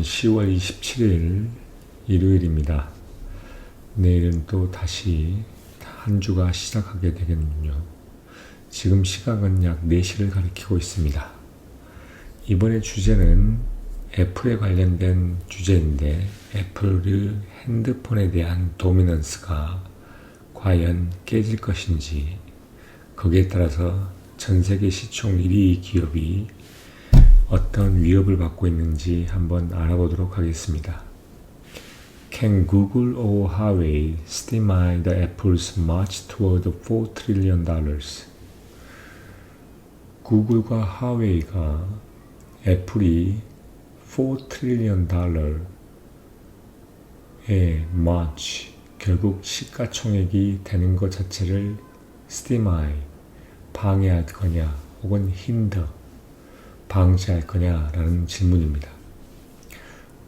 10월 27일 일요일입니다. 내일은 또 다시 한 주가 시작하게 되겠군요. 지금 시각은 약 4시를 가리키고 있습니다. 이번의 주제는 애플에 관련된 주제인데, 애플의 핸드폰에 대한 도미넌스가 과연 깨질 것인지, 거기에 따라서 전 세계 시총 1위 기업이 어떤 위협을 받고 있는지 한번 알아보도록 하겠습니다. Can Google or Huawei stymie the Apple's march toward $4 trillion? 구글과 하웨이가 애플이 $4 trillion 의 march, 결국 시가총액이 되는 것 자체를 stymie, 방해할 거냐 혹은 hinder, 방지할 거냐라는 질문입니다.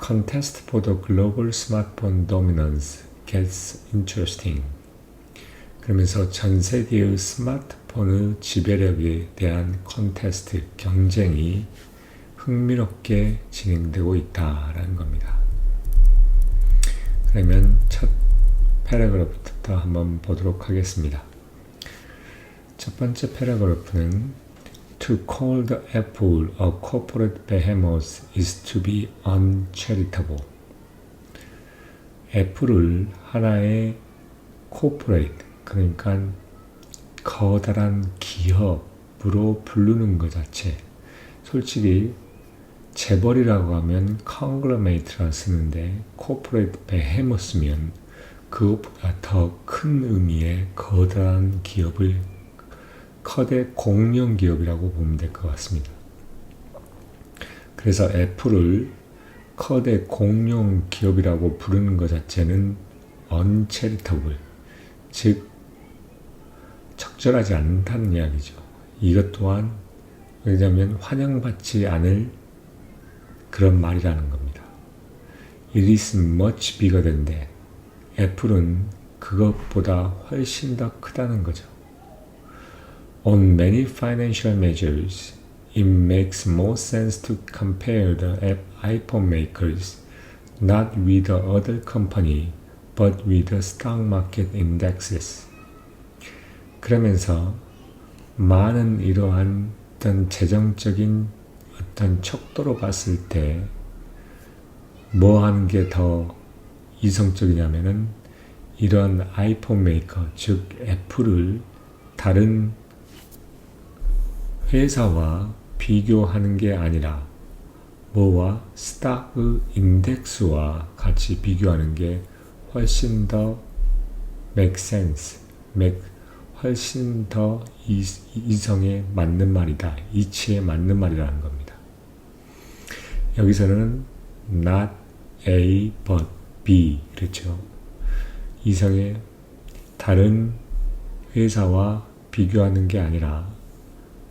Contest for the global smartphone dominance gets interesting. 그러면서 전 세계의 스마트폰의 지배력에 대한 컨테스트, 경쟁이 흥미롭게 진행되고 있다라는 겁니다. 그러면 첫 패러그래프부터 한번 보도록 하겠습니다. 첫 번째 패러그래프는 To call the Apple a corporate behemoth is to be uncharitable. 애플을 하나의 corporate, 그러니까 커다란 기업으로 부르는 것 자체, 솔직히 재벌이라고 하면 conglomerate라 쓰는데 corporate behemoth면 그것보다 더 큰 의미의 거대한 기업을 거대 공룡 기업이라고 보면 될 것 같습니다. 그래서 애플을 거대 공룡 기업이라고 부르는 것 자체는 uncharitable, 즉 적절하지 않다는 이야기죠. 이것 또한 왜냐하면 환영받지 않을 그런 말이라는 겁니다. It is much bigger than that. 애플은 그것보다 훨씬 더 크다는 거죠. On many financial measures, it makes more sense to compare the iPhone makers not with the other company, but with the stock market indexes. 그러면서 많은 이러한 어떤 재정적인 어떤 척도로 봤을 때 뭐 하는 게 더 이성적이냐면은 이런 아이폰 메이커, 즉 애플을 다른 회사와 비교하는 게 아니라 뭐와 스탁의 인덱스와 같이 비교하는 게 훨씬 더 make sense, 훨씬 더 이성에 맞는 말이다, 이치에 맞는 말이라는 겁니다. 여기서는 not A but B, 그렇죠. 이성에 다른 회사와 비교하는 게 아니라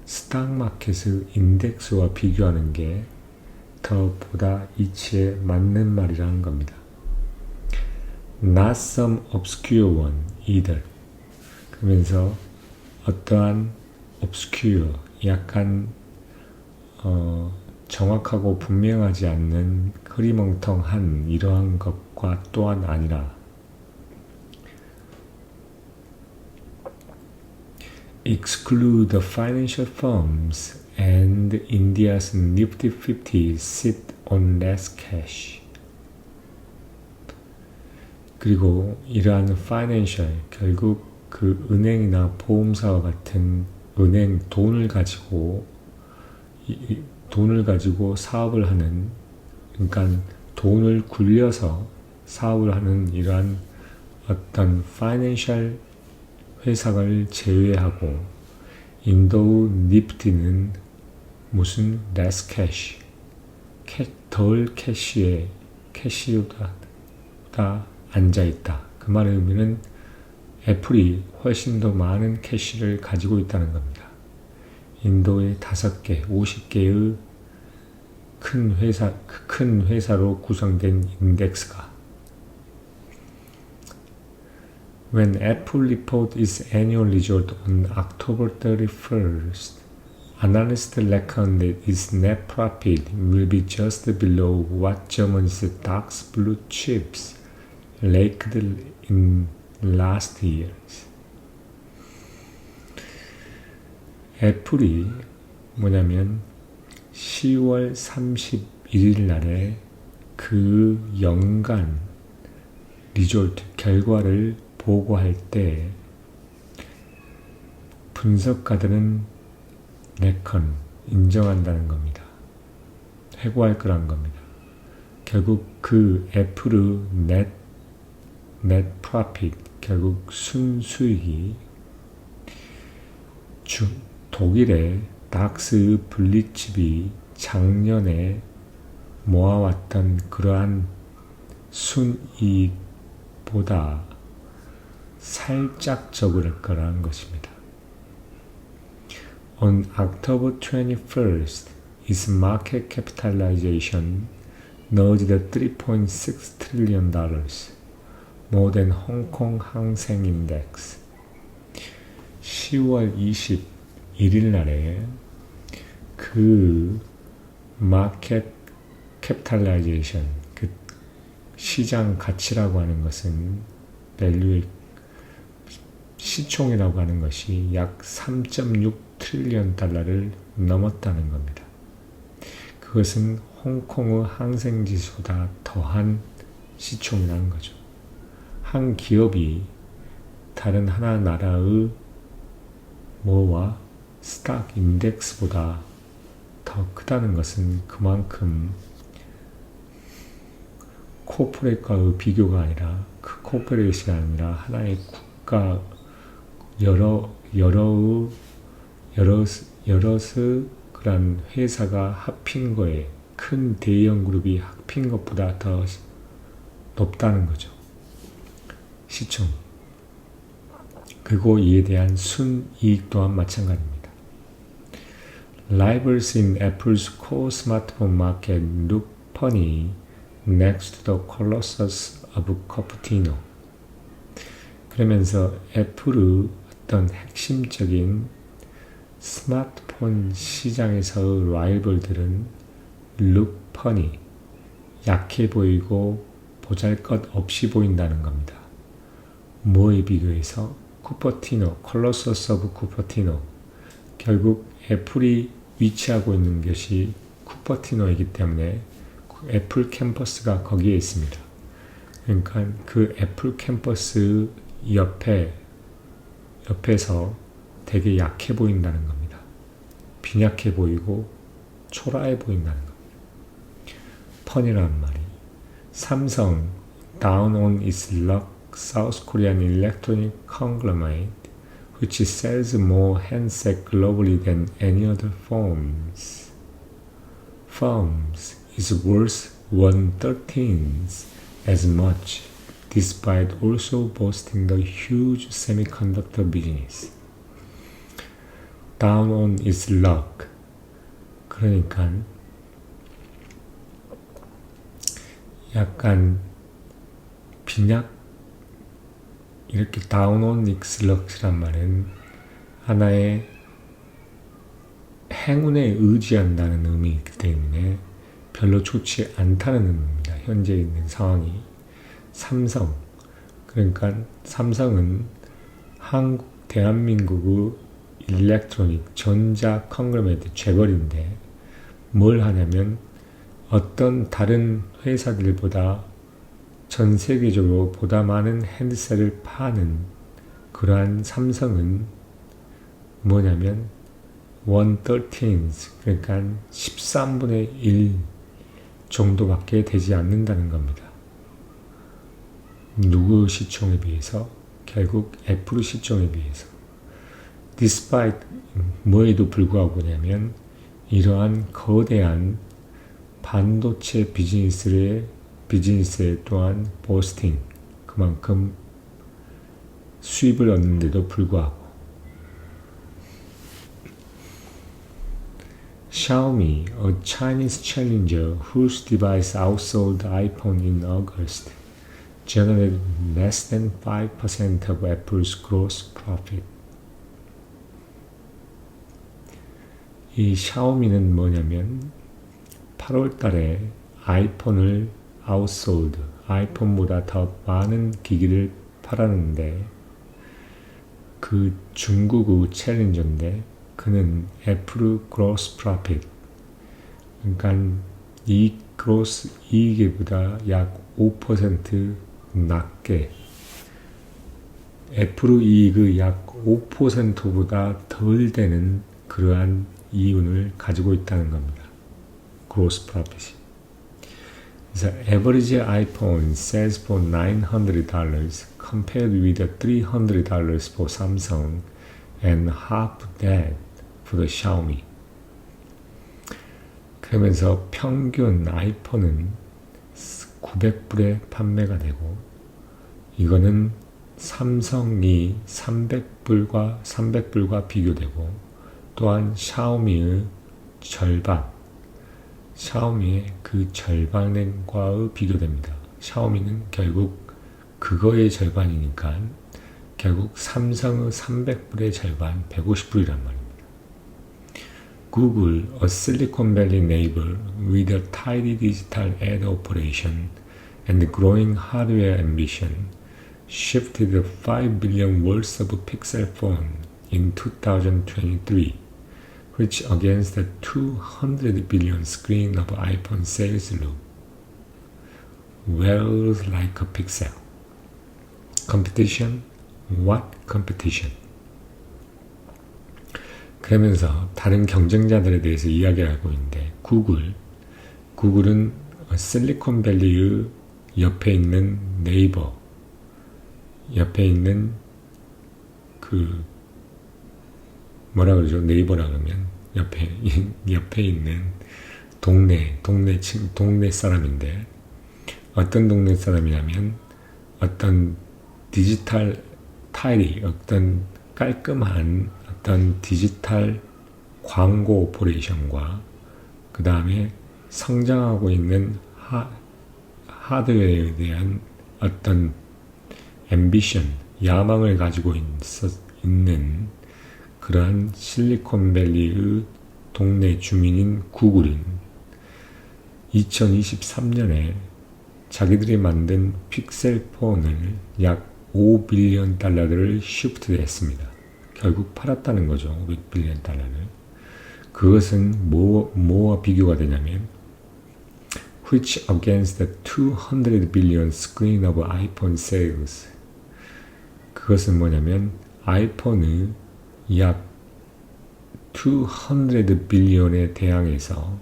스탁마켓의 인덱스와 비교하는 게 더 보다 이치에 맞는 말이라는 겁니다. Not some obscure one either. 그러면서 어떠한 obscure, 약간 정확하고 분명하지 않는 흐리멍텅한 이러한 것과 또한 아니라 exclude the financial firms and India's Nifty 50 sit on less cash. 그리고 이러한 financial, 결국 그 은행이나 보험사와 같은 은행 돈을 가지고 사업을 하는, 그러니까 돈을 굴려서 사업을 하는 이러한 어떤 파이낸셜 회사를 제외하고 인도의 니프티는 무슨 less cash, 덜 캐시보다 앉아있다. 그 말의 의미는 애플이 훨씬 더 많은 캐시를 가지고 있다는 겁니다. 인도의 5개, 50개의 큰 회사로 구성된 인덱스가. When Apple reported its annual result on October 31st, Analysts reckon that its net profit will be just below what Germany's DAX blue chips raked in last years. 애플이 뭐냐면 10월 31일 날에 그 연간 리졸트 결과를 보고할 때 분석가들은 레컨 인정한다는 겁니다. 해고할 거란 겁니다. 결국 그 애플의 net profit 결국 순수익이 독일의 닥스 블리칩이 작년에 모아왔던 그러한 순이익보다 살짝 적을 거라는 것입니다. On October 21st, its market capitalization nudged $3.6 trillion, more than Hong Kong Hang Seng Index. 10월 21일 날에 그 마켓 캐피탈라이제이션, 그 시장 가치라고 하는 것은 밸류의 시총이라고 하는 것이 약 3.6 트릴리언 달러를 넘었다는 겁니다. 그것은 홍콩의 항생지수보다 더한 시총이라는 거죠. 한 기업이 다른 하나 나라의 뭐와 스탁 인덱스보다 더 크다는 것은 그만큼 코퍼레이트와의 비교가 아니라 그 코퍼레이트가 아니라 하나의 국가 여러의 그런 회사가 합힌 거에 큰 대형 그룹이 합힌 것보다 더 높다는 거죠. 시총. 그리고 이에 대한 순이익 또한 마찬가지입니다. Rivals in Apple's core smartphone market look funny next to the colossus of Cupertino. 그러면서 애플의 어떤 핵심적인 스마트폰 시장에서의 라이벌들은 look funny, 약해 보이고 보잘것없이 보인다는 겁니다. 뭐에 비교해서? 쿠퍼티노, 콜로서스 오브 쿠퍼티노. 결국 애플이 위치하고 있는 것이 쿠퍼티노이기 때문에 애플 캠퍼스가 거기에 있습니다. 그러니까 그 애플 캠퍼스 옆에서 되게 약해 보인다는 겁니다. 빈약해 보이고 초라해 보인다는 겁니다. 펀이라는 말이. 삼성, down on its luck, South Korean electronic conglomerate, which sells more handsets globally than any other firms, is worth 1/13 as much, despite also boasting the huge semiconductor business. Down on its luck. 그러니까 약간 이렇게 down on its luck란 말은 하나의 행운에 의지한다는 의미이기 때문에 별로 좋지 않다는 의미입니다. 현재 있는 상황이. 삼성. 그러니까 삼성은 대한민국의 일렉트로닉 전자 컨글로메이트 재벌인데 뭘 하냐면 어떤 다른 회사들보다 전 세계적으로 보다 많은 핸드셋을 파는 그러한 삼성은 뭐냐면 1/13, 그러니까 13분의 1 정도밖에 되지 않는다는 겁니다. 누구 시총에 비해서? 결국 애플의 시총에 비해서. Despite 뭐에도 불구하고냐면 이러한 거대한 반도체 비즈니스에 또한 보스팅, 그만큼 수입을 얻는데도 불구하고. Xiaomi, a Chinese challenger whose device outsold iPhone in August, generated less than 5% of Apple's gross profit. 이 샤오미는 뭐냐면 8월 달에 아이폰을 아웃솔드, 아이폰보다 더 많은 기기를 팔았는데 그 중국의 챌린저인데 그는 애플의 그로스 프로핏, 그러니까 이 그로스 이익보다 약 5% 낮게 애플의 이익의 약 5%보다 덜 되는 그러한 이윤을 가지고 있다는 겁니다. 그로스 프로핏이. 그래서 average iPhone sells for $900 compared with $300 for Samsung and half that for the Xiaomi. 그러면서 평균 아이폰은 900불에 판매가 되고 이거는 삼성이 300불과 비교되고 또한 샤오미의 절반, 샤오미의 그 절반과의 비교됩니다. 샤오미는 결국 그거의 절반이니까 결국 삼성의 300불의 절반, 150불이란 말입니다. Google, a Silicon Valley neighbor with a tidy digital ad operation and growing hardware ambition, shifted 5 billion worth of Pixel phone in 2023, which against the 200 billion screen of iPhone sales look well like a Pixel. Competition? What competition? 그러면서 다른 경쟁자들에 대해서 이야기하고 있는데 구글은 실리콘밸리의 옆에 있는 네이버, 옆에 있는 그 뭐라 그러죠? 네이버라 그러면 옆에 있는 동네 사람인데 어떤 동네 사람이냐면 어떤 디지털 타일이 어떤 깔끔한 어떤 디지털 광고 오퍼레이션과 그 다음에 성장하고 있는 하드웨어에 대한 어떤 앰비션, 야망을 가지고 있는 그러한 실리콘밸리의 동네 주민인 구글은 2023년에 자기들이 만든 픽셀 폰을 약 5빌리언 달러를 쉬프트했습니다. 결국 팔았다는 거죠. 500빌리언 달러를. 그것은 뭐와 비교가 되냐면 which against the 200 billion screen of iPhone sales. 그것은 뭐냐면 아이폰의 약 200 빌리언에 대항해서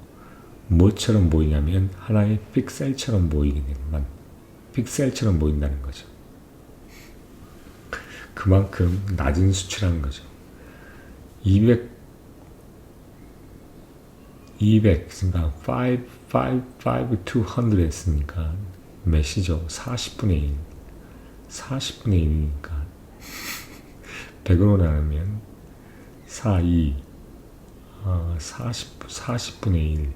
뭐처럼 보이냐면 하나의 픽셀처럼 픽셀처럼 보인다는 거죠. 그만큼 낮은 수치라는 거죠. 200 그러니까 200 했으니까 몇이죠? 40분의 1이니까 100으로 나누면 40분의 1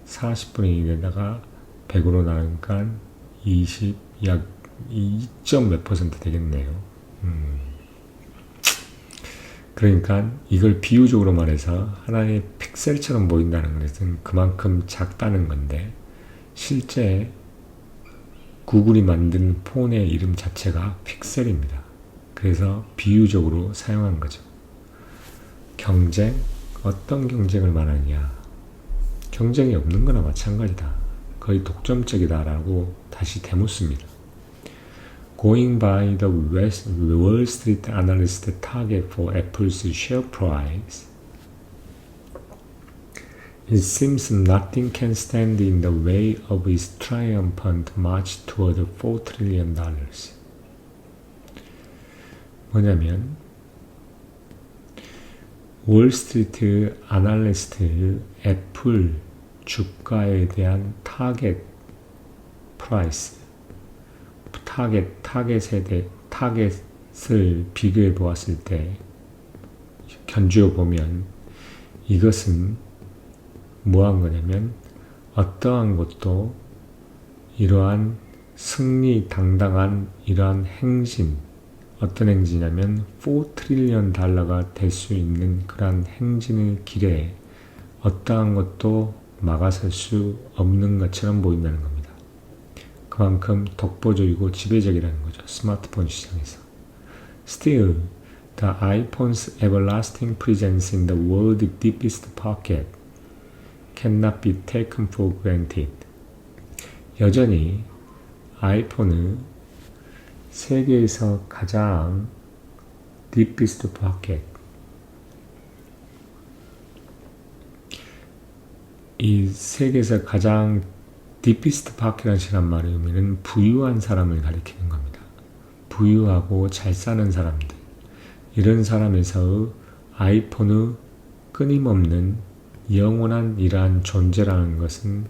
40분의 1에다가 100으로 나누니까 약 2점 몇 퍼센트 되겠네요. 그러니까 이걸 비유적으로 말해서 하나의 픽셀처럼 보인다는 것은 그만큼 작다는 건데 실제 구글이 만든 폰의 이름 자체가 픽셀입니다. 그래서 비유적으로 사용한 거죠. 경쟁? 어떤 경쟁을 말하느냐? 경쟁이 없는 거나 마찬가지다. 거의 독점적이다라고 다시 되묻습니다. Going by the Wall Street analyst target for Apple's share price, it seems nothing can stand in the way of its triumphant march toward $4 trillion. 뭐냐면 월스트리트 아날리스트 애플 주가에 대한 타겟 프라이스, 타겟을 비교해 보았을 때 견주어 보면 이것은 뭐한 거냐면 어떠한 것도 이러한 승리 당당한 이러한 행진, 어떤 행진이냐면 $4 트릴리언 달러가 될 수 있는 그러한 행진의 길에 어떠한 것도 막아설 수 없는 것처럼 보인다는 겁니다. 그만큼 독보적이고 지배적이라는 거죠. 스마트폰 시장에서. Still, the iPhone's everlasting presence in the world's deepest pocket cannot be taken for granted. 여전히 아이폰은 세계에서 가장 deepest pocket, 이 세계에서 가장 deepest pocket이라는 말의 의미는 부유한 사람을 가리키는 겁니다. 부유하고 잘 사는 사람들, 이런 사람에서 아이폰의 끊임없는 영원한 이러한 존재라는 것은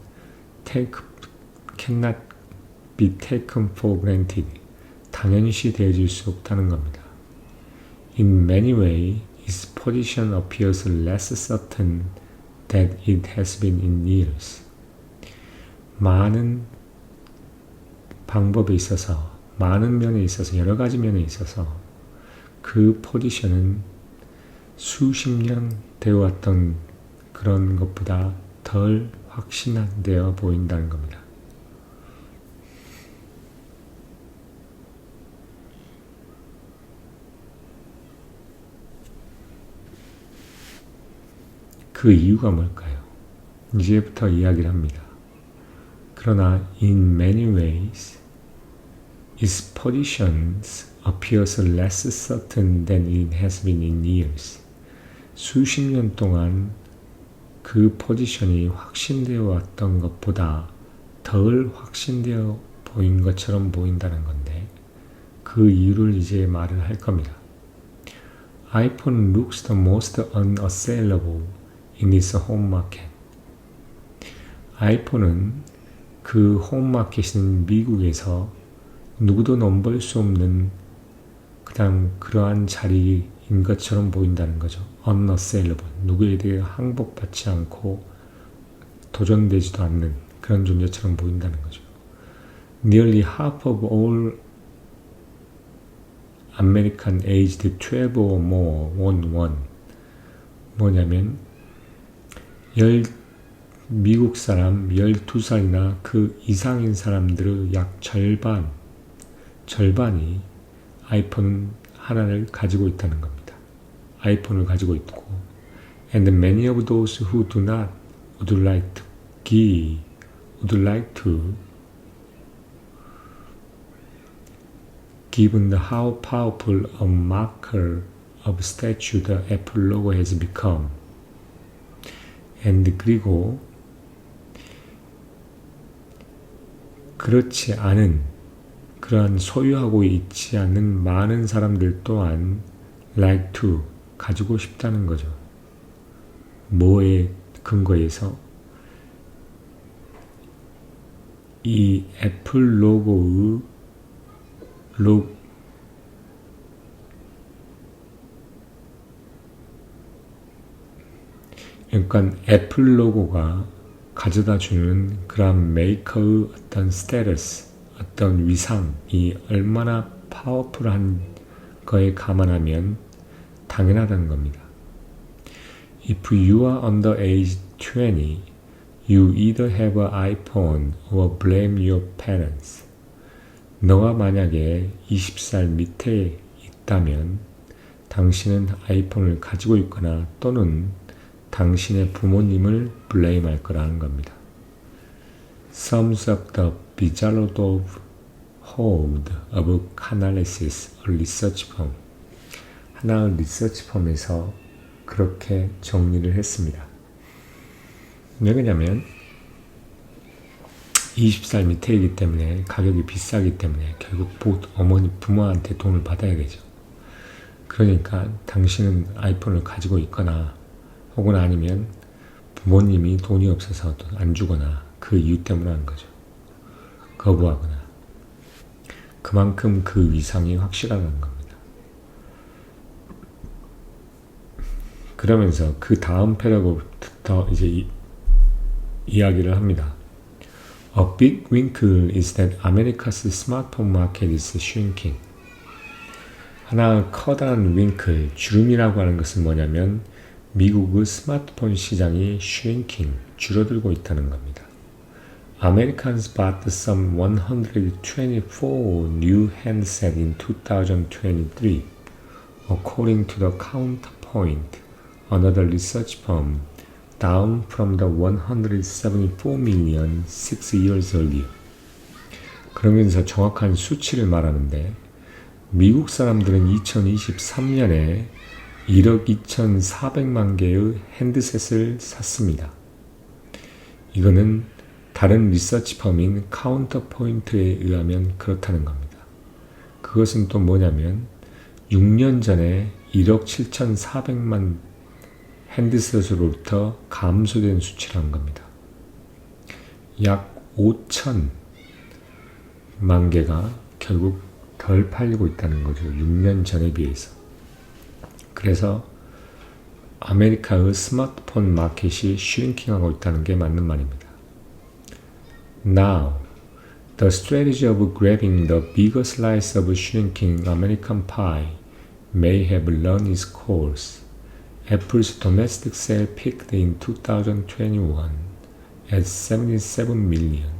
cannot be taken for granted, 당연시 대해줄 수 없다는 겁니다. In many ways, its position appears less certain than it has been in years. 많은 방법에 있어서, 많은 면에 있어서, 여러 가지 면에 있어서 그 포지션은 수십 년 되어 왔던 그런 것보다 덜 확신되어 보인다는 겁니다. 그 이유가 뭘까요? 이제부터 이야기를 합니다. 그러나 in many ways, its positions appears less certain than it has been in years. 수십 년 동안 그 포지션이 확신되어 왔던 것보다 덜 확신되어 보인 것처럼 보인다는 건데, 그 이유를 이제 말을 할 겁니다. iPhone looks the most unassailable in its home market. 아이폰은 그 홈마켓인 미국에서 누구도 넘볼 수 없는 그냥 그러한 자리인 것처럼 보인다는 거죠. unassailable. 누구에 대해 항복받지 않고 도전되지도 않는 그런 존재처럼 보인다는 거죠. Nearly half of all American aged 12 or more own one. 뭐냐면 미국 사람 12살이나 그 이상인 사람들의 약 절반이 아이폰 하나를 가지고 있다는 겁니다. 아이폰을 가지고 있고, and many of those who do not would like to given how powerful a marker of stature the Apple logo has become. and 그리고 그렇지 않은, 그러한 소유하고 있지 않는 많은 사람들 또한 like to, 가지고 싶다는 거죠. 뭐에 근거해서? 이 애플 로고의 그러니까 애플 로고가 가져다 주는 그런 메이커의 어떤 스테러스, 어떤 위상이 얼마나 파워풀한 거에 감안하면 당연하다는 겁니다. If you are under age 20, you either have an iPhone or blame your parents. 너가 만약에 20살 밑에 있다면 당신은 아이폰을 가지고 있거나 또는 당신의 부모님을 블레임할 거라는 겁니다. Sums of the bizarre hold of Canalys, a research firm. 하나의 리서치 펌에서 그렇게 정리를 했습니다. 왜 그러냐면 20살 밑에이기 때문에 가격이 비싸기 때문에 결국 부모한테 돈을 받아야 되죠. 그러니까 당신은 아이폰을 가지고 있거나 혹은 아니면 부모님이 돈이 없어서 안 주거나 그 이유 때문에 하는 거죠. 거부하거나. 그만큼 그 위상이 확실하다는 겁니다. 그러면서 그 다음 패러그래프부터 이제 이야기를 합니다. A big wrinkle is that America's smartphone market is shrinking. 하나 커다란 윙클, 주름이라고 하는 것은 뭐냐면 미국의 스마트폰 시장이 shrinking, 줄어들고 있다는 겁니다. Americans bought some 124 new handsets in 2023, according to the Counterpoint, another research firm, down from the 174 million 6 years earlier. 그러면서 정확한 수치를 말하는데 미국 사람들은 2023년에 1억 2,400만 개의 핸드셋을 샀습니다. 이거는 다른 리서치 펌인 카운터포인트에 의하면 그렇다는 겁니다. 그것은 또 뭐냐면 6년 전에 1억 7,400만 핸드셋으로부터 감소된 수치라는 겁니다. 약 5천만 개가 결국 덜 팔리고 있다는 거죠. 6년 전에 비해서. 그래서 아메리카의 스마트폰 마켓이 슈링킹하고 있다는 게 맞는 말입니다. Now, the strategy of grabbing the bigger slice of shrinking American pie may have run its course. Apple's domestic sale peaked in 2021 at 77 million.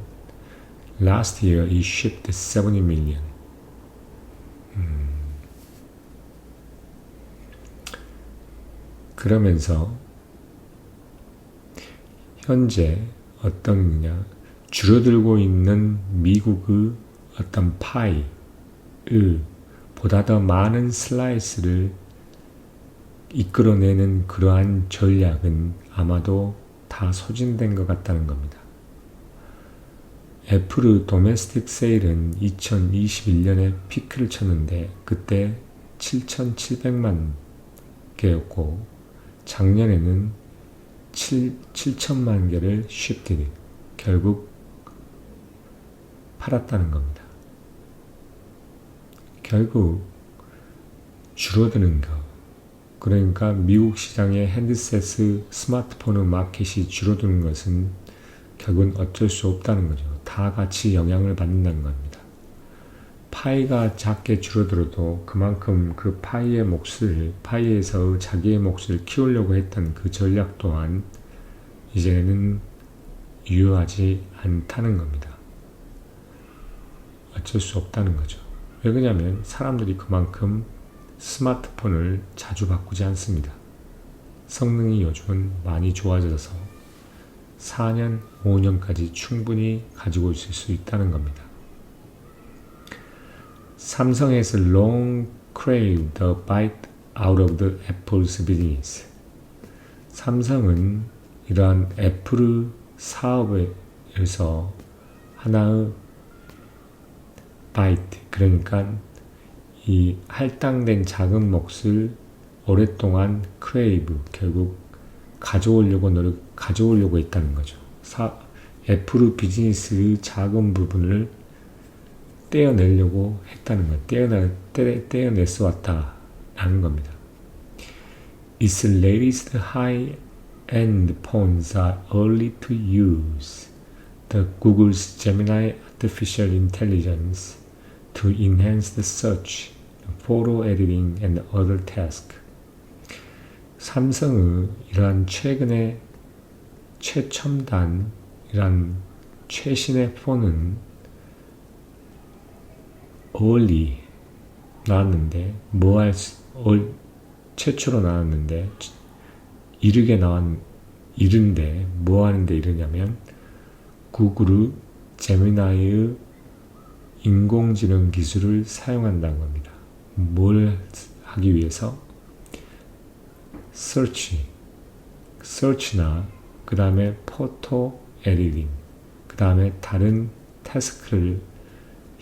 Last year it shipped 70 million. 그러면서 현재 어떠냐 줄어들고 있는 미국의 어떤 파이의 보다 더 많은 슬라이스를 이끌어내는 그러한 전략은 아마도 다 소진된 것 같다는 겁니다. 애플의 도메스틱 세일은 2021년에 피크를 쳤는데 그때 7,700만 개였고 작년에는 7천만 개를 shipped, 결국 팔았다는 겁니다. 결국 줄어드는 것, 그러니까 미국 시장의 핸드셋의 스마트폰의 마켓이 줄어드는 것은 결국은 어쩔 수 없다는 거죠. 다 같이 영향을 받는다는 겁니다. 파이가 작게 줄어들어도 그만큼 그 파이에서 자기의 몫을 키우려고 했던 그 전략 또한 이제는 유효하지 않다는 겁니다. 어쩔 수 없다는 거죠. 왜 그러냐면 사람들이 그만큼 스마트폰을 자주 바꾸지 않습니다. 성능이 요즘은 많이 좋아져서 4년, 5년까지 충분히 가지고 있을 수 있다는 겁니다. 삼성 has long craved a bite out of the Apple's business. 삼성은 이러한 애플의 사업에서 하나의 bite, 그러니까 이 할당된 작은 몫을 오랫동안 crave, 결국 가져오려고 했다는 거죠. 애플의 비즈니스의 작은 부분을 떼어내려고 했다는 거예요. 떼어내서 왔다라는 겁니다. Its latest high-end phones are early to use the Google's Gemini artificial intelligence to enhance the search, photo editing, and other tasks. 삼성의 이러한 최근의 최첨단, 이러한 최신의 폰은 early 나왔는데, 최초로 나왔는데, 이른데, 뭐 하는데 이르냐면, 구글의 제미나이의 인공지능 기술을 사용한다는 겁니다. 뭘 하기 위해서? search나 그 다음에 포토 에디팅, 그 다음에 다른 태스크를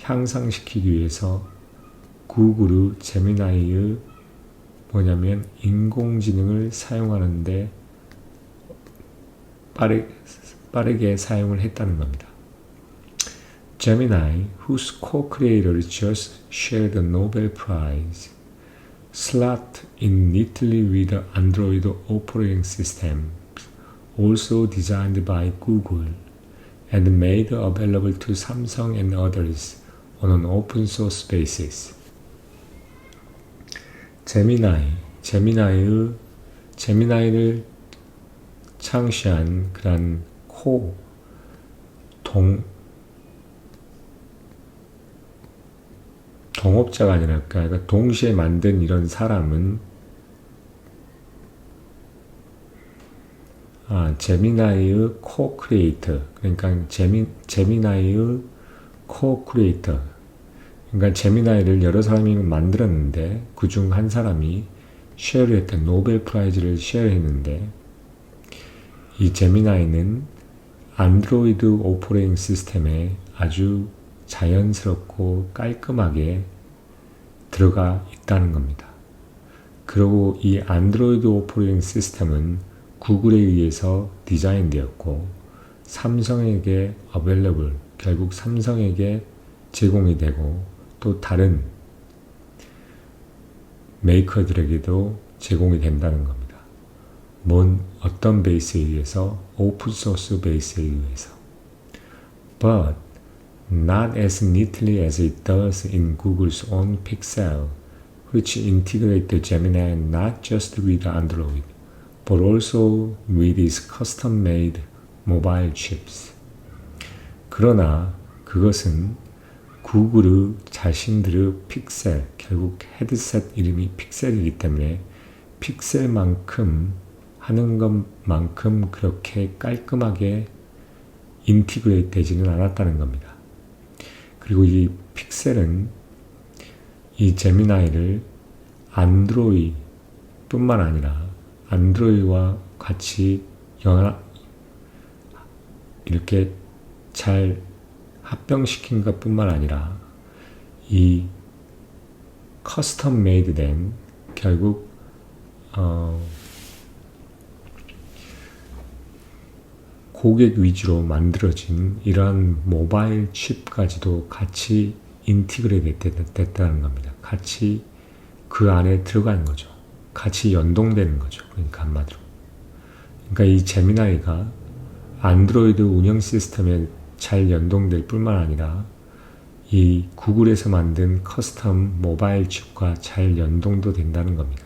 향상시키기 위해서 구글의 제미나이의 뭐냐면 인공지능을 사용하는데 빠르게 사용을 했다는 겁니다. Gemini, whose co-creators just shared the Nobel Prize, slot in neatly with the Android operating system, also designed by Google and made available to Samsung and others on an open source basis. 제미나이의 제미나이를 창시한 그런 동업자가 아니라 그러니까 동시에 만든 이런 사람은 제미나이의 코-크리에이터, 그러니까 제미나이의 코-크리에이터, 그러니까 제미나이를 여러 사람이 만들었는데 그 중 한 사람이 쉐어를 했던 노벨 프라이즈를 쉐어했는데, 이 제미나이는 안드로이드 오퍼레이팅 시스템에 아주 자연스럽고 깔끔하게 들어가 있다는 겁니다. 그리고 이 안드로이드 오퍼레이팅 시스템은 구글에 의해서 디자인되었고 삼성에게 available, 결국 삼성에게 제공이 되고 또 다른 메이커들에게도 제공이 된다는 겁니다. 어떤 베이스에 의해서? 오픈소스 베이스에 의해서. But not as neatly as it does in Google's own Pixel, which integrates the Gemini not just with Android, but also with its custom-made mobile chips. 그러나 그것은 구글의 자신들의 픽셀, 결국 헤드셋 이름이 픽셀이기 때문에 픽셀만큼 하는 것만큼 그렇게 깔끔하게 인티그레이트 되지는 않았다는 겁니다. 그리고 이 픽셀은 이 제미나이를 안드로이드 뿐만 아니라 안드로이드와 같이 이렇게 잘 합병시킨 것 뿐만 아니라 이 커스텀 메이드 된 결국 고객 위주로 만들어진 이러한 모바일 칩까지도 같이 인티그레이트 됐다는 겁니다. 같이 그 안에 들어가는 거죠. 같이 연동되는 거죠. 그러니까 한마디로. 그러니까 이 제미나이가 안드로이드 운영 시스템에 잘 연동될 뿐만 아니라 이 구글에서 만든 커스텀 모바일 칩과 잘 연동도 된다는 겁니다.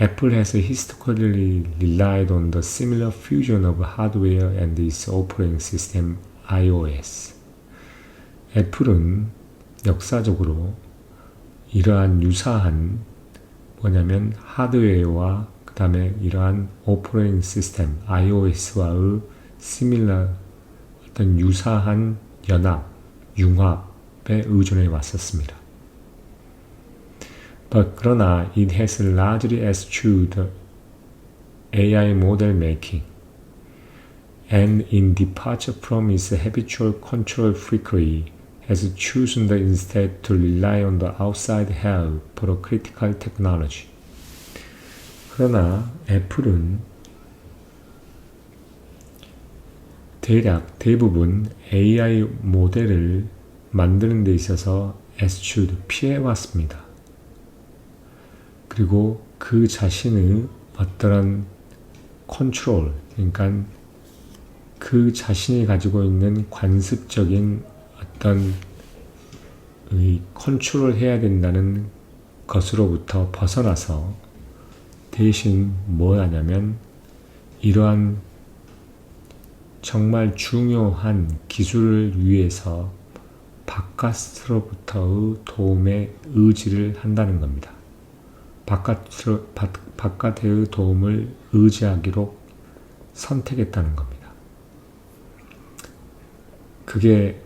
Apple has historically relied on the similar fusion of hardware and its operating system iOS. 애플은 역사적으로 이러한 유사한 뭐냐면 하드웨어와 그 다음에 이러한 오퍼레이팅 시스템 iOS와의 similar 어떤 유사한 연합, 융합에 의존해 왔었습니다. 그러나 it has largely eschewed AI model making, and in departure from its habitual control freakery, has chosen instead to rely on the outside help for critical technology. 그러나 애플은 대부분 AI 모델을 만드는 데 있어서 eschewed, 피해왔습니다. 그리고 그 자신의 어떠한 컨트롤, 그러니까 그 자신이 가지고 있는 관습적인 어떤 컨트롤 해야 된다는 것으로부터 벗어나서 대신 뭘 하냐면 이러한 정말 중요한 기술을 위해서 바깥으로부터의 도움에 의지를 한다는 겁니다. 바깥의 도움을 의지하기로 선택했다는 겁니다. 그게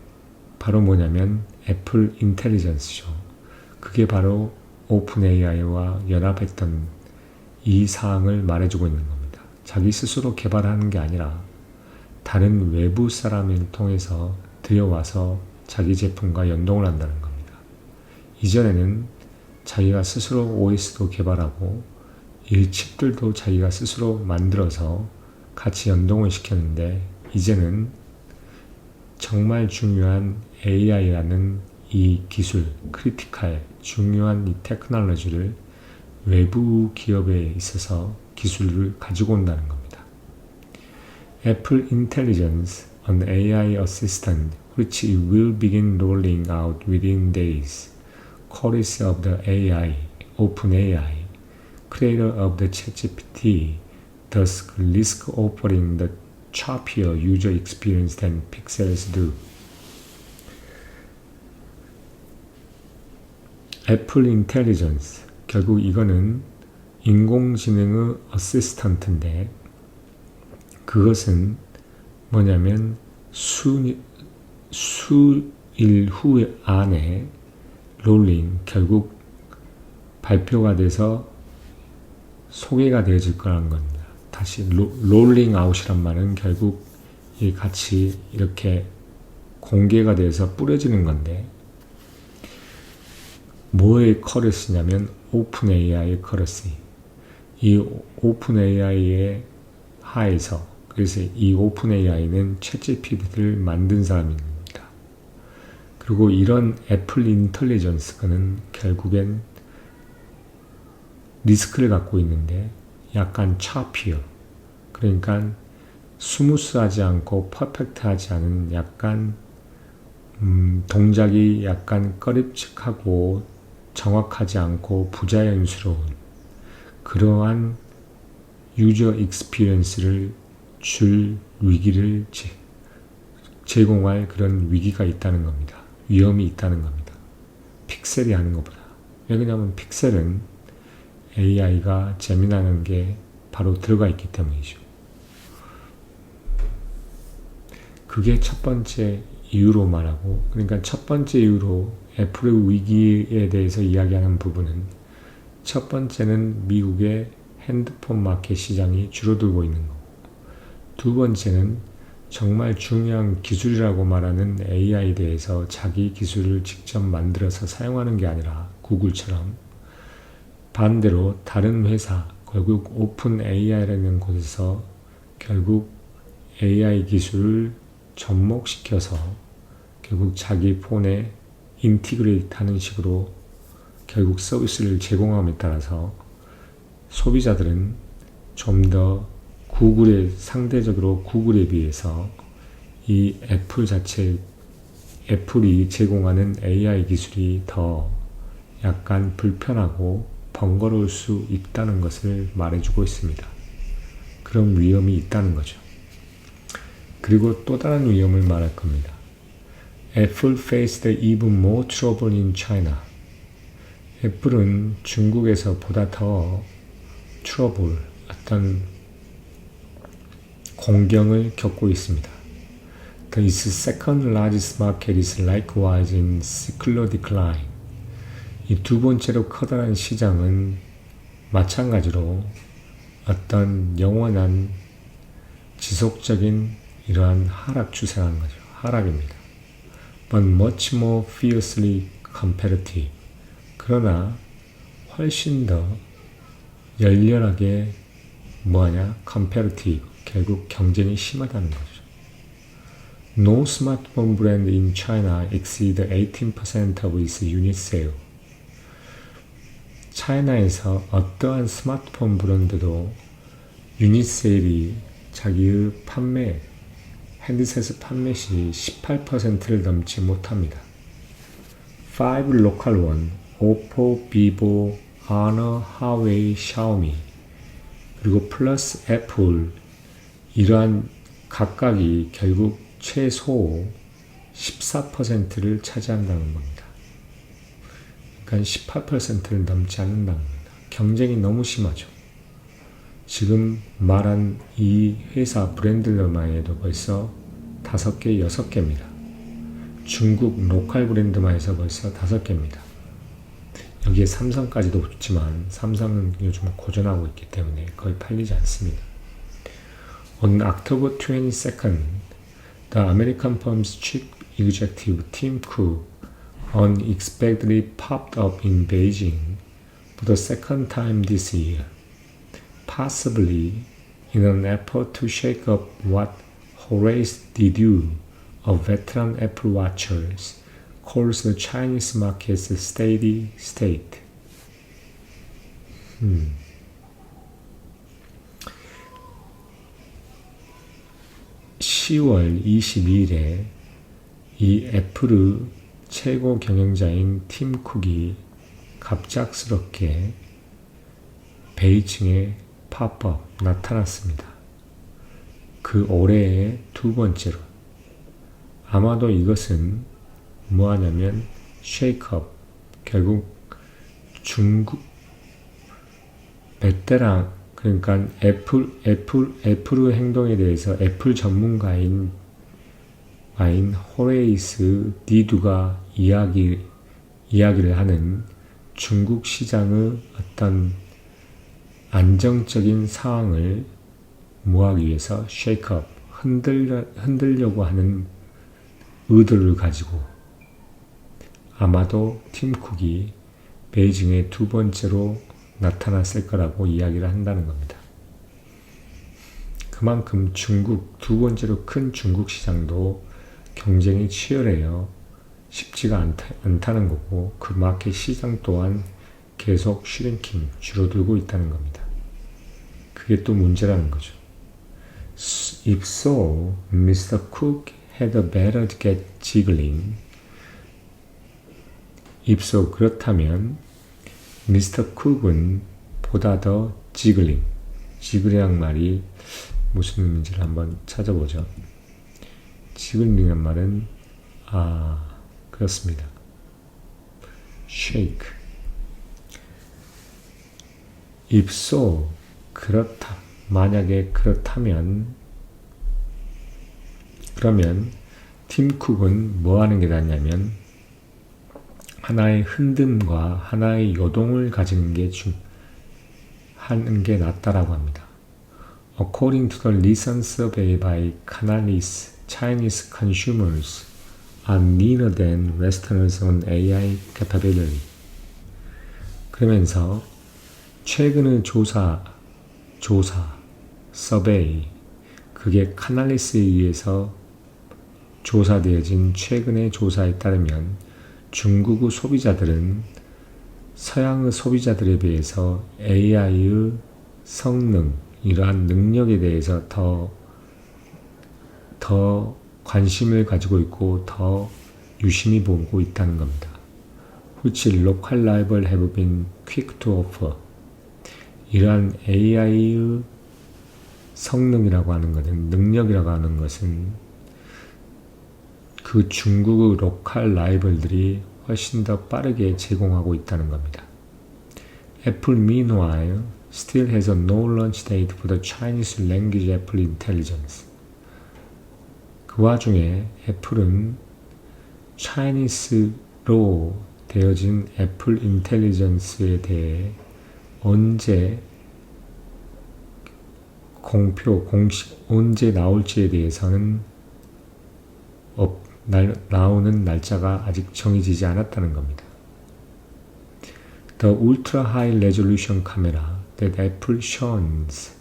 바로 뭐냐면 애플 인텔리전스죠. 그게 바로 오픈 AI와 연합했던 이 사항을 말해주고 있는 겁니다. 자기 스스로 개발하는 게 아니라 다른 외부 사람을 통해서 들여와서 자기 제품과 연동을 한다는 겁니다. 이전에는 자기가 스스로 OS도 개발하고 이 칩들도 자기가 스스로 만들어서 같이 연동을 시켰는데 이제는 정말 중요한 AI라는 이 기술, 크리티컬, 중요한 이 테크놀로지를 외부 기업에 있어서 기술을 가지고 온다는 겁니다. Apple Intelligence, an AI assistant which will begin rolling out within days, courtesy of the AI, OpenAI, creator of the ChatGPT thus risk offering the choppier user experience than pixels do. 애플 인텔리전스, 결국 이거는 인공지능의 어시스턴트인데 그것은 뭐냐면 수일 후에 안에 롤링, 결국 발표가 돼서 소개가 되어질 거라는 겁니다. 다시 롤링 아웃이란 말은 결국 이 같이 이렇게 공개가 돼서 뿌려지는 건데 뭐의 커러시냐면 오픈 AI의 커러시. 이 오픈 AI의 하에서 그래서 이 오픈 AI는 챗GPT를 만든 사람입니다. 그리고 이런 애플 인텔리전스는 결국엔 리스크를 갖고 있는데 약간 choppier, 그러니까 스무스하지 않고 퍼펙트하지 않은 약간 동작이 약간 꺼림칙하고 정확하지 않고 부자연스러운 그러한 유저 익스피리언스를 줄 위기를 제공할 그런 위기가 있다는 겁니다. 위험이 있다는 겁니다. 픽셀이 하는 것보다. 왜냐하면 픽셀은 AI가 재미나는 게 바로 들어가 있기 때문이죠. 그게 첫 번째 이유로 말하고, 그러니까 첫 번째 이유로 애플의 위기에 대해서 이야기하는 부분은 첫 번째는 미국의 핸드폰 마켓 시장이 줄어들고 있는 거고, 두 번째는 정말 중요한 기술이라고 말하는 AI에 대해서 자기 기술을 직접 만들어서 사용하는 게 아니라 구글처럼 반대로 다른 회사, 결국 오픈 AI라는 곳에서 결국 AI 기술을 접목시켜서 결국 자기 폰에 인티그레이트 하는 식으로 결국 서비스를 제공함에 따라서 소비자들은 좀 더 상대적으로 구글에 비해서 이 애플이 제공하는 AI 기술이 더 약간 불편하고 번거로울 수 있다는 것을 말해주고 있습니다. 그런 위험이 있다는 거죠. 그리고 또 다른 위험을 말할 겁니다. Apple faced even more trouble in China. 애플은 중국에서 보다 더 트러블, 어떤 공경을 겪고 있습니다. Its second largest market is likewise in secular decline. 이 두 번째로 커다란 시장은 마찬가지로 어떤 영원한 지속적인 이러한 하락 추세라는 거죠. 하락입니다. But much more fiercely competitive. 그러나 훨씬 더 열렬하게 competitive. 결국 경쟁이 심하다는 거죠. No smartphone brand in China exceed 18% of its unit sale. 차이나에서 어떠한 스마트폰 브랜드도 유닛 세일이 자기의 핸드셋 판매시 18%를 넘지 못합니다. 5 local one, Oppo, Vivo, Honor, Huawei, Xiaomi, 그리고 플러스 애플, 이러한 각각이 결국 최소 14%를 차지한다는 겁니다. 그러니까 18%를 넘지 않는다는 겁니다. 경쟁이 너무 심하죠. 지금 말한 이 회사 브랜드들만 해도 벌써 5개, 6개입니다. 중국 로컬 브랜드만 해서 벌써 5개입니다. 여기에 삼성까지도 붙지만 삼성은 요즘 고전하고 있기 때문에 거의 팔리지 않습니다. On October 22nd, the American firm's chief executive Tim Cook unexpectedly popped up in Beijing for the second time this year, possibly in an effort to shake up what Horace Didu, a veteran Apple watcher, calls the Chinese market's steady state. 10월 22일에 이 애플의 최고 경영자인 팀 쿡이 갑작스럽게 베이징에 팝업 나타났습니다. 그 올해의 두 번째로. 아마도 이것은 뭐하냐면 쉐이크업, 결국 중국 베테랑, 그러니까 애플의 행동에 대해서 애플 전문가인 호레이스 니두가 이야기를 하는 중국 시장의 어떤 안정적인 상황을 모하기 위해서 쉐이크업, 흔들려고 하는 의도를 가지고 아마도 팀 쿡이 베이징에 두 번째로 나타났을 거라고 이야기를 한다는 겁니다. 그만큼 두 번째로 큰 중국 시장도 경쟁이 치열해요. 쉽지가 않다는 거고, 그 마켓 시장 또한 계속 슈링킹, 줄어들고 있다는 겁니다. 그게 또 문제라는 거죠. If so, Mr. Cook had better get jiggling. If so, 그렇다면 Mr. Cook은 보다 더 jiggling. jiggling 말이 무슨 의미인지를 한번 찾아보죠. jiggling 말은 그렇습니다. shake. If so, 그렇다. 만약에 그렇다면, 그러면 팀 쿡은 뭐 하는 게 낫냐면 하나의 흔듦과 하나의 요동을 가지는 게 하는 게 낫다라고 합니다. According to the recent survey by Canalys, Chinese consumers are leaner than Westerners on AI capability. 그러면서 최근의 조사, 서베이, 그게 카날리스에 의해서 조사되어진 최근의 조사에 따르면 중국의 소비자들은 서양의 소비자들에 비해서 AI의 성능, 이러한 능력에 대해서 더 관심을 가지고 있고 더 유심히 보고 있다는 겁니다. Which local rival have been quick to offer. 이러한 AI의 성능이라고 하는 것은, 능력이라고 하는 것은 그 중국의 로컬 라이벌들이 훨씬 더 빠르게 제공하고 있다는 겁니다. Apple meanwhile still has a no launch date for the Chinese language Apple Intelligence. 그 와중에 애플은 차이니스로 되어진 애플 인텔리전스에 대해 언제 언제 나올지에 대해서는 나오는 날짜가 아직 정해지지 않았다는 겁니다. The ultra high resolution camera that Apple shows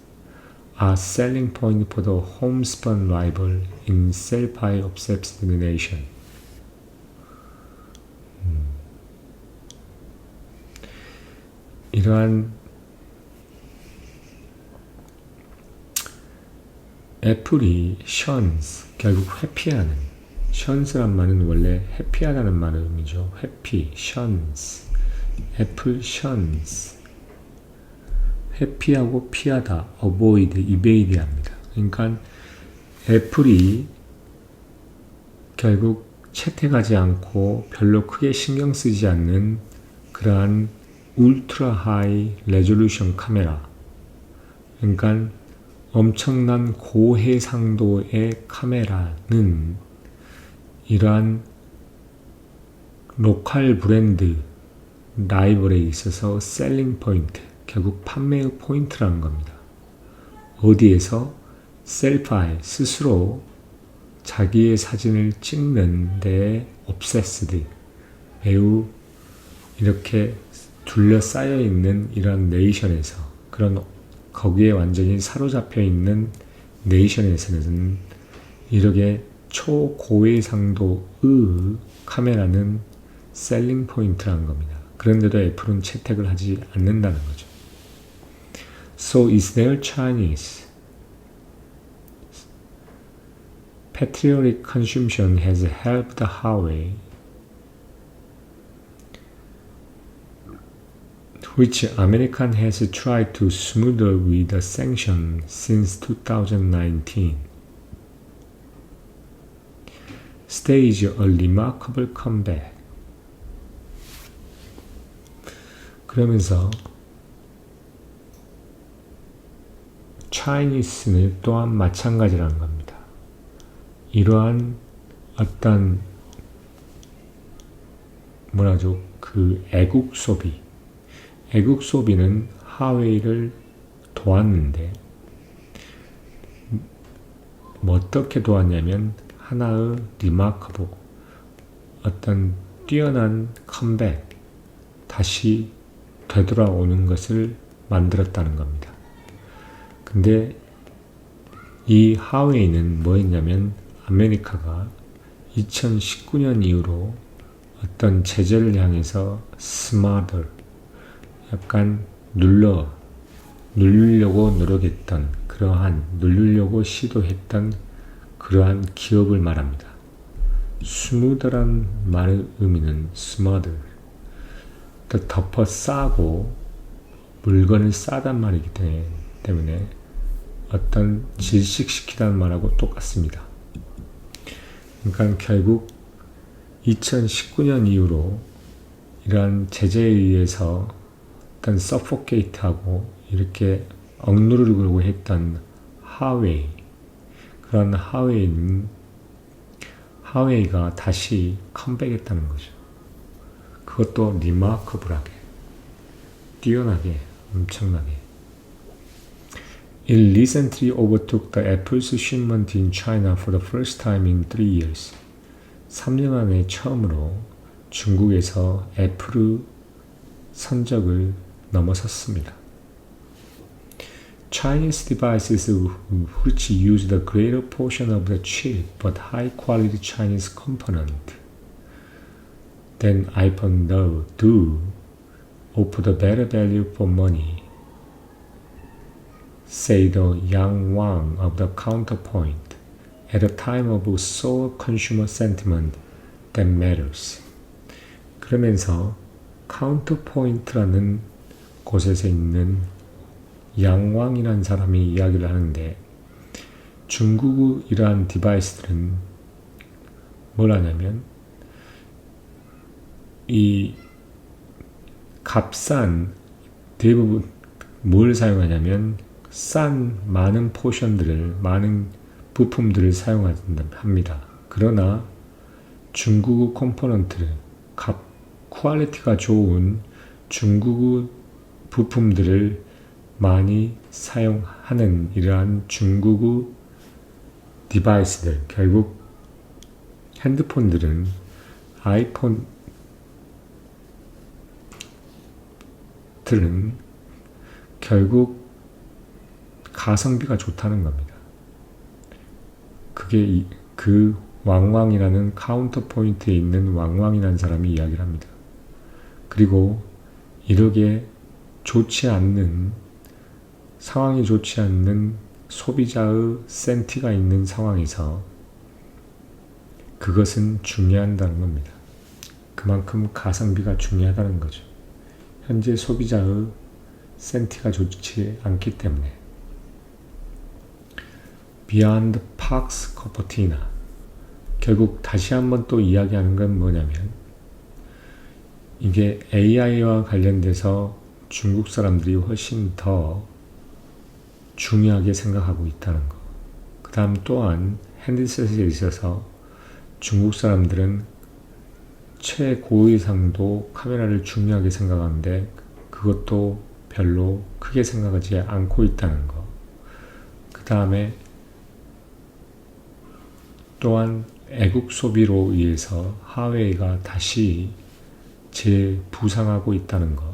are selling point for the homespun rival in selfie obsessed nation. 이러한 애플이 shuns, 결국 회피하는, shuns란 말은 원래 회피하다는 말의 의미죠. 회피, shuns. 애플 shuns. 회피하고 피하다, avoid, evade 합니다. 그러니까 애플이 결국 채택하지 않고 별로 크게 신경 쓰지 않는 그러한 울트라 하이 레졸루션 카메라, 그러니까 엄청난 고해상도의 카메라는 이러한 로컬 브랜드 라이벌에 있어서 셀링 포인트, 결국 판매의 포인트라는 겁니다. 어디에서? 셀파이, 스스로 자기의 사진을 찍는 데 obsessed, 매우 이렇게 둘러싸여 있는 이런 네이션에서, 그런 거기에 완전히 사로잡혀 있는 네이션에서는 이렇게 초고해상도의 카메라는 셀링 포인트라는 겁니다. 그런데도 애플은 채택을 하지 않는다는 거죠. So is their Chinese. Patriotic consumption has helped Huawei, which American has tried to smother with a sanction since 2019, stage a remarkable comeback. 그러면서 Chinese는 또한 마찬가지라는 겁니다. 이러한 어떤 그 애국 소비는 하웨이를 도왔는데 어떻게 도왔냐면 하나의 리마커블 어떤 뛰어난 컴백 다시 되돌아오는 것을 만들었다는 겁니다. 근데 이 하웨이는 뭐였냐면 아메리카가 2019년 이후로 어떤 제재를 향해서 스마트 약간 누르려고 노력했던 누르려고 시도했던 그러한 기업을 말합니다. 스무드란 말의 의미는 스마트 덮어 싸고 물건을 싸단 말이기 때문에 어떤 질식시키다는 말하고 똑같습니다. 그러니까 결국 2019년 이후로 이러한 제재에 의해서 어떤 서포케이트하고 이렇게 억누르려고 했던 하웨이 그런 하웨이가 다시 컴백했다는 거죠. 그것도 리마커블하게 뛰어나게 엄청나게 It recently overtook the Apple's shipment in China for the first time in 3 years. 3년 만에 처음으로 중국에서 애플의 선적을 넘어섰습니다. Chinese devices which use the greater portion of the chip but high-quality Chinese component than iPhone do offer the better value for money. Say the Yang Wang of the Counterpoint at a time of sore consumer sentiment that matters. 그러면서 카운터포인트라는 곳에서 있는 양왕이라는 사람이 이야기를 하는데 중국의 이러한 디바이스들은 뭘 하냐면 이 값싼 대부분 뭘 사용하냐면 싼 많은 포션들을 많은 부품들을 사용합니다. 그러나 중국의 컴포넌트를 퀄리티가 좋은 중국의 부품들을 많이 사용하는 이러한 중국의 디바이스들 결국 핸드폰들은 아이폰들은 결국 가성비가 좋다는 겁니다. 그게 그 왕왕이라는 카운터 포인트에 있는 왕왕이라는 사람이 이야기를 합니다. 그리고 이렇게 상황이 좋지 않는 소비자의 센티가 있는 상황에서 그것은 중요하다는 겁니다. 그만큼 가성비가 중요하다는 거죠. 현재 소비자의 센티가 좋지 않기 때문에. Beyond Pax Corporatina. 결국 다시 한번 또 이야기하는 건 뭐냐면 이게 AI와 관련돼서 중국 사람들이 훨씬 더 중요하게 생각하고 있다는 거. 그 다음 또한 핸드셋에 있어서 중국 사람들은 최고위상도 카메라를 중요하게 생각하는데 그것도 별로 크게 생각하지 않고 있다는 거. 그 다음에 또한 애국 소비로 의해서 하웨이가 다시 재부상하고 있다는 것.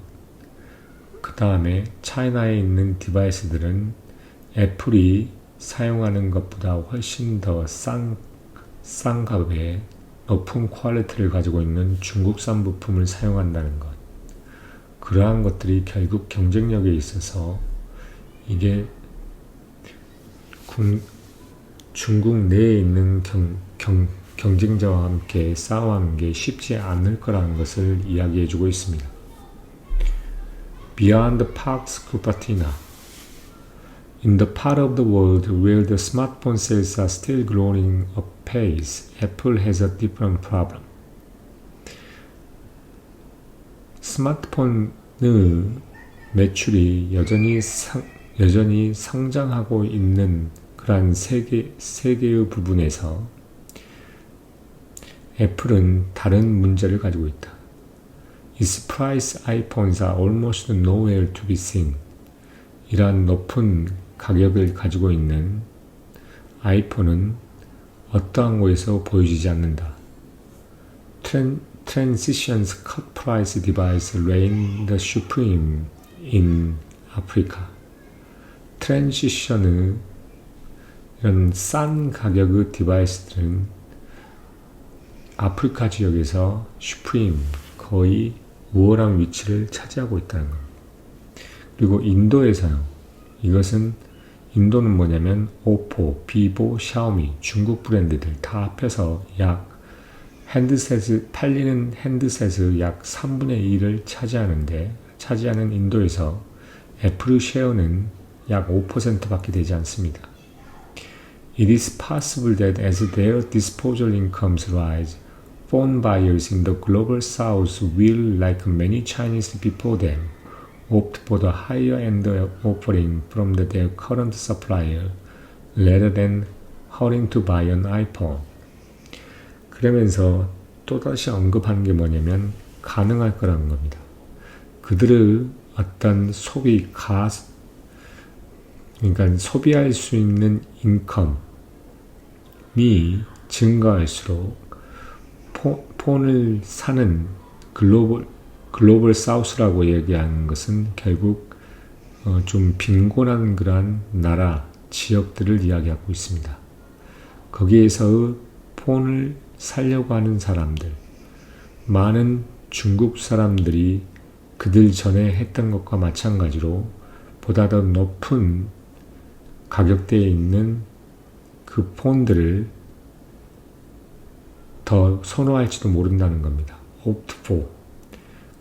그 다음에 차이나에 있는 디바이스들은 애플이 사용하는 것보다 훨씬 더 싼 값에 높은 퀄리티를 가지고 있는 중국산 부품을 사용한다는 것. 그러한 것들이 결국 경쟁력에 있어서 이게 중국 내에 있는 경쟁자와 함께 싸워하는 게 쉽지 않을 거라는 것을 이야기해주고 있습니다. beyond Parks Cupertino. In the part of the world where the smartphone sales are still growing apace, Apple has a different problem. 스마트폰의 매출이 여전히 성장하고 있는 그러한 세계의 부분에서 애플은 다른 문제를 가지고 있다. Its price iPhones are almost nowhere to be seen. 이러한 높은 가격을 가지고 있는 아이폰은 어떠한 곳에서 보여지지 않는다. Transition's cut price device reigned supreme in Africa. 트랜지션의 이런 싼 가격의 디바이스들은 아프리카 지역에서 슈프림, 거의 우월한 위치를 차지하고 있다는 겁니다. 그리고 인도에서요. 이것은 인도는 뭐냐면 오포, 비보, 샤오미, 중국 브랜드들 다 합해서 팔리는 핸드셋의 약 3분의 1을 차지하는 인도에서 애플의 쉐어는 약 5%밖에 되지 않습니다. It is possible that as their disposable incomes rise, phone buyers in the global south will, like many Chinese before them, opt for the higher-end offering from their current supplier rather than hurrying to buy an iPhone. 그러면서 또다시 언급하는 게 뭐냐면 가능할 거라는 겁니다. 그들의 어떤 그러니까 소비할 수 있는 인컴이 증가할수록 폰을 사는 글로벌 사우스라고 얘기하는 것은 결국 좀 빈곤한 그러한 나라, 지역들을 이야기하고 있습니다. 거기에서의 폰을 살려고 하는 사람들, 많은 중국 사람들이 그들 전에 했던 것과 마찬가지로 보다 더 높은 가격대에 있는 그 폰들을 더 선호할지도 모른다는 겁니다. opt for.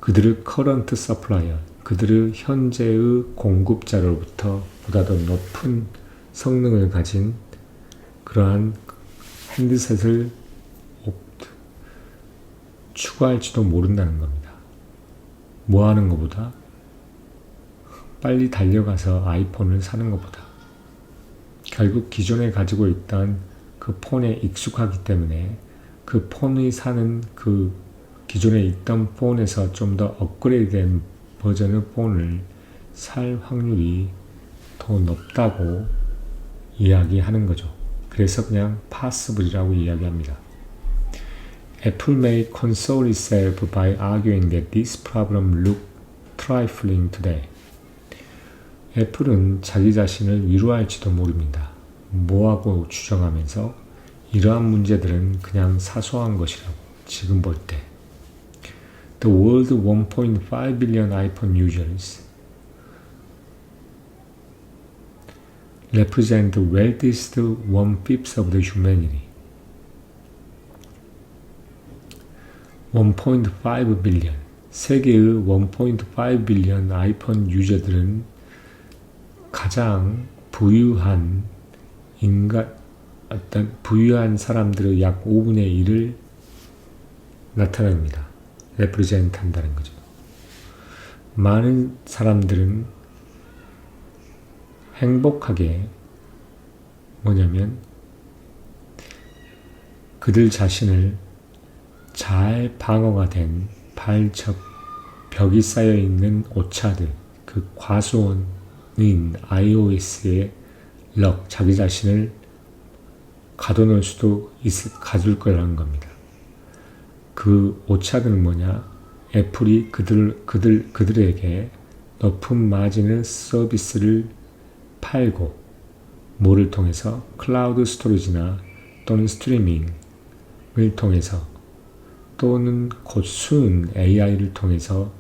그들의 current supplier, 그들의 현재의 공급자로부터 보다 더 높은 성능을 가진 그러한 핸드셋을 추가할지도 모른다는 겁니다. 뭐 하는 것보다 빨리 달려가서 아이폰을 사는 것보다 결국 기존에 가지고 있던 그 폰에 익숙하기 때문에 그 폰이 사는 그 기존에 있던 폰에서 좀 더 업그레이드된 버전의 폰을 살 확률이 더 높다고 이야기하는 거죠. 그래서 그냥 possible이라고 이야기합니다. Apple may console itself by arguing that this problem looks trifling today. 애플은 자기 자신을 위로할지도 모릅니다. 뭐하고 주장하면서 이러한 문제들은 그냥 사소한 것이라고 지금 볼 때. The world's 1.5 billion iPhone users represent the wealthiest 1/5 of the humanity. 1.5 billion. 세계의 1.5 billion 아이폰 유저들은 가장 부유한 부유한 사람들의 약 5분의 1을 나타냅니다. 레프리젠트 한다는 거죠. 많은 사람들은 행복하게 뭐냐면 그들 자신을 잘 방어가 된 벽이 쌓여 있는 오차들, 그 과수원인 iOS의 자기 자신을 가둬놓을 수도 가둘 거라는 겁니다. 그 오차는 뭐냐? 애플이 그들에게 높은 마진의 서비스를 팔고 뭐를 통해서 클라우드 스토리지나 또는 스트리밍을 통해서 또는 곧 순 AI를 통해서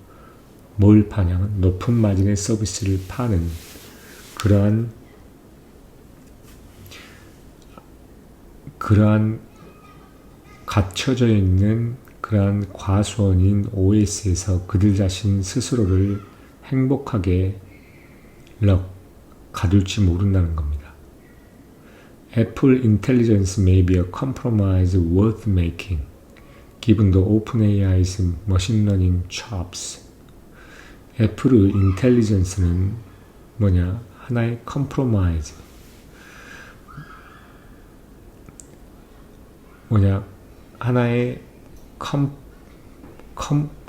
뭘 파냐면 높은 마진의 서비스를 파는 그러한 갇혀져 있는 그러한 과수원인 OS에서 그들 자신 스스로를 행복하게 가둘지 모른다는 겁니다. Apple intelligence may be a compromise worth making, given the OpenAI's machine learning chops. 애플의 인텔리전스는 뭐냐? 하나의 컴프로마이즈. 하나의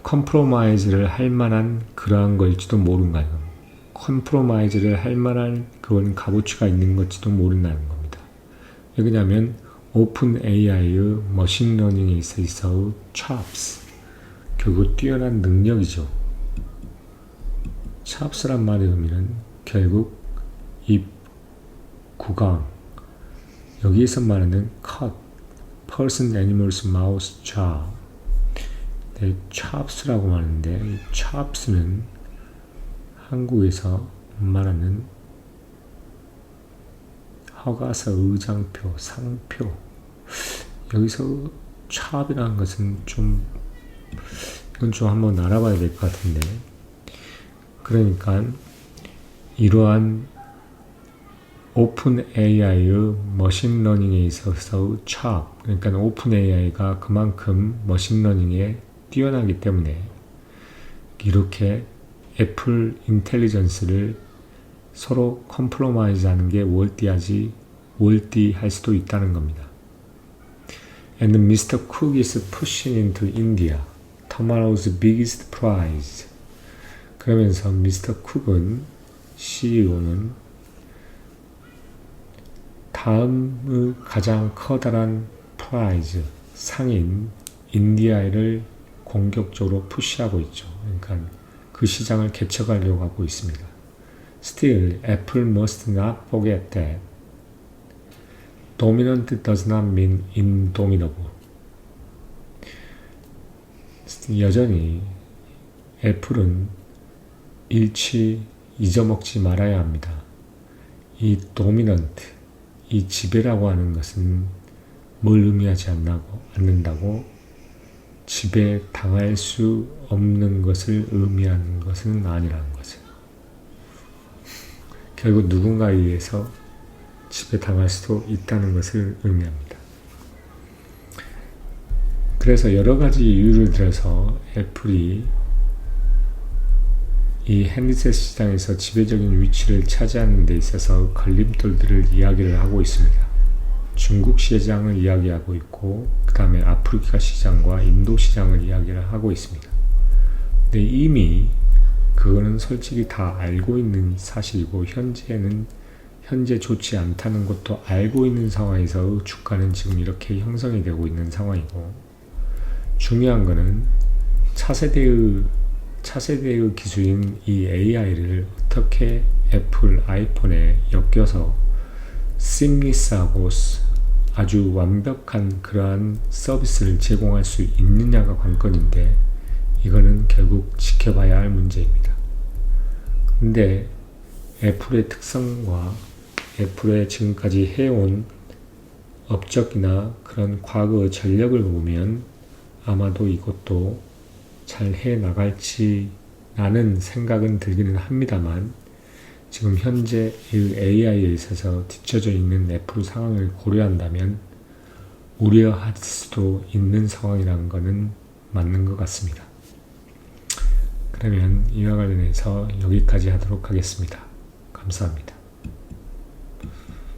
컴프로마이즈를 할 만한 그러한 걸지도 모른다는 겁니다. 컴프로마이즈를 할 만한 그런 값어치가 있는 것지도 모른다는 겁니다. 왜냐하면 오픈 AI의 머신러닝에 있어서의 chops, 결국 뛰어난 능력이죠. chops란 말의 의미는 결국 이 구강, 여기에서 말하는 cut, person, animals, mouse, jaw. 네, chops라고 하는데 이 chops는 한국에서 말하는 허가서, 의장표, 상표. 여기서 chop이라는 것은 이건 좀 한번 알아봐야 될 것 같은데, 그러니까 이러한 오픈 AI의 머신러닝에 있어서 chop, 그러니까 오픈 AI가 그만큼 머신러닝에 뛰어나기 때문에 이렇게 애플 인텔리전스를 서로 컴프로마이즈 하는 게 월띠할 수도 있다는 겁니다. And Mr. Cook is pushing into India, tomorrow's biggest prize. 그러면서 미스터 쿡은, CEO는 다음의 가장 커다란 프라이즈, 상인 인디아를 공격적으로 푸시하고 있죠. 그러니까 그 시장을 개척하려고 하고 있습니다. Still, Apple must not forget that dominant does not mean indomitable. 여전히 애플은 잊어먹지 말아야 합니다. 이 dominant, 이 지배라고 하는 것은 뭘 의미하지 않는다고? 지배당할 수 없는 것을 의미하는 것은 아니라는 거죠. 결국 누군가에 의해서 지배당할 수도 있다는 것을 의미합니다. 그래서 여러 가지 이유를 들어서 애플이 이 핸드셋 시장에서 지배적인 위치를 차지하는 데 있어서 걸림돌들을 이야기를 하고 있습니다. 중국 시장을 이야기하고 있고, 그 다음에 아프리카 시장과 인도 시장을 이야기를 하고 있습니다. 근데 이미 그거는 솔직히 다 알고 있는 사실이고, 현재 좋지 않다는 것도 알고 있는 상황에서 주가는 지금 이렇게 형성이 되고 있는 상황이고, 중요한 거는 차세대의 기술인 이 AI를 어떻게 애플 아이폰에 엮여서 심리스하고 아주 완벽한 그러한 서비스를 제공할 수 있느냐가 관건인데, 이거는 결국 지켜봐야 할 문제입니다. 근데 애플의 특성과 애플의 지금까지 해온 업적이나 그런 과거 전력을 보면 아마도 이것도 잘 해나갈지라는 생각은 들기는 합니다만, 지금 현재 이 AI에 있어서 뒤처져 있는 애플 상황을 고려한다면 우려할 수도 있는 상황이라는 것은 맞는 것 같습니다. 그러면 이와 관련해서 여기까지 하도록 하겠습니다. 감사합니다.